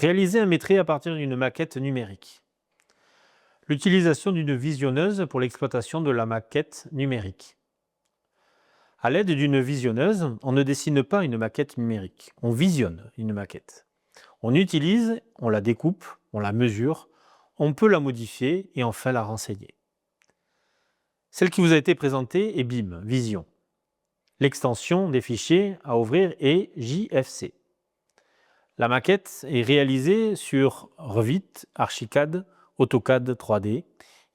Réaliser un métrait à partir d'une maquette numérique. L'utilisation d'une visionneuse pour l'exploitation de la maquette numérique. À l'aide d'une visionneuse, on ne dessine pas une maquette numérique, on visionne une maquette. On utilise, on la découpe, on la mesure, on peut la modifier et enfin la renseigner. Celle qui vous a été présentée est BIM, Vision. L'extension des fichiers à ouvrir est JFC. La maquette est réalisée sur Revit, Archicad, AutoCAD 3D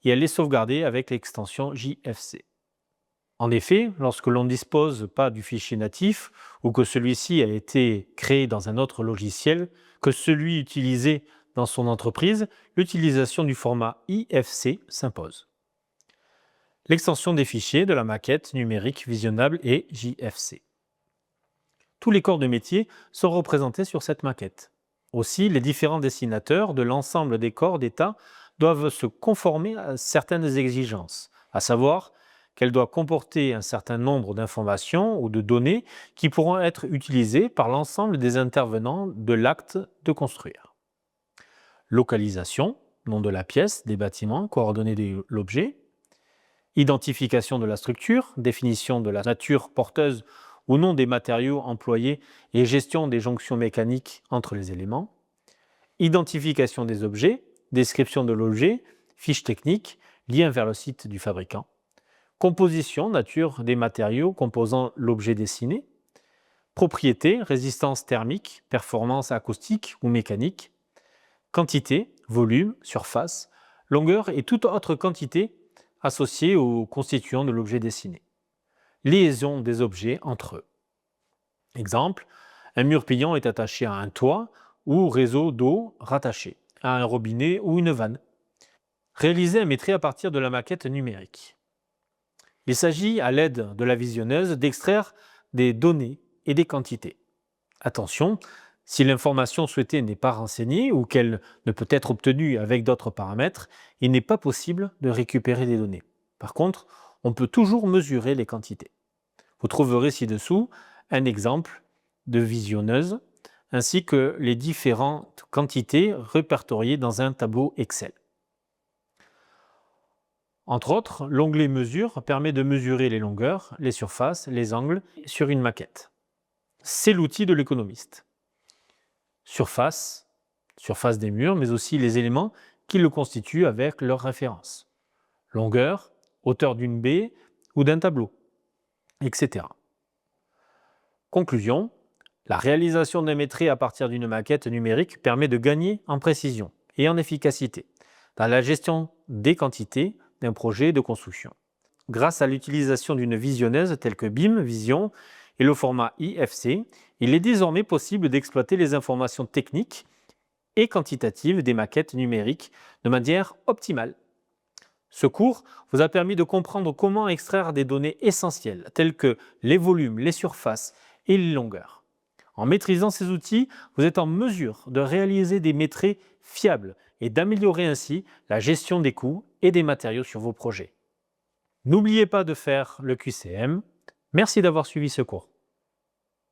et elle est sauvegardée avec l'extension JFC. En effet, lorsque l'on ne dispose pas du fichier natif ou que celui-ci a été créé dans un autre logiciel que celui utilisé dans son entreprise, l'utilisation du format IFC s'impose. L'extension des fichiers de la maquette numérique visionnable est JFC. Tous les corps de métier sont représentés sur cette maquette. Aussi, les différents dessinateurs de l'ensemble des corps d'État doivent se conformer à certaines exigences, à savoir qu'elle doit comporter un certain nombre d'informations ou de données qui pourront être utilisées par l'ensemble des intervenants de l'acte de construire. Localisation, nom de la pièce, des bâtiments, coordonnées de l'objet. Identification de la structure, définition de la nature porteuse ou non des matériaux employés et gestion des jonctions mécaniques entre les éléments. Identification des objets, description de l'objet, fiche technique, lien vers le site du fabricant. Composition, nature des matériaux composant l'objet dessiné. Propriété, résistance thermique, performance acoustique ou mécanique. Quantité, volume, surface, longueur et toute autre quantité associée aux constituants de l'objet dessiné. Liaison des objets entre eux. Exemple, un mur pliant est attaché à un toit ou réseau d'eau rattaché à un robinet ou une vanne. Réaliser un métrais à partir de la maquette numérique. Il s'agit, à l'aide de la visionneuse, d'extraire des données et des quantités. Attention, si l'information souhaitée n'est pas renseignée ou qu'elle ne peut être obtenue avec d'autres paramètres, il n'est pas possible de récupérer des données. Par contre, on peut toujours mesurer les quantités. Vous trouverez ci-dessous un exemple de visionneuse ainsi que les différentes quantités répertoriées dans un tableau Excel. Entre autres, l'onglet Mesure permet de mesurer les longueurs, les surfaces, les angles sur une maquette. C'est l'outil de l'économiste. Surface des murs, mais aussi les éléments qui le constituent avec leurs références. Longueur, hauteur d'une baie ou d'un tableau, etc. Conclusion, la réalisation d'un métrais à partir d'une maquette numérique permet de gagner en précision et en efficacité dans la gestion des quantités d'un projet de construction. Grâce à l'utilisation d'une visionneuse telle que BIM, Vision, et le format IFC, il est désormais possible d'exploiter les informations techniques et quantitatives des maquettes numériques de manière optimale. Ce cours vous a permis de comprendre comment extraire des données essentielles telles que les volumes, les surfaces et les longueurs. En maîtrisant ces outils, vous êtes en mesure de réaliser des métraits fiables et d'améliorer ainsi la gestion des coûts et des matériaux sur vos projets. N'oubliez pas de faire le QCM. Merci d'avoir suivi ce cours.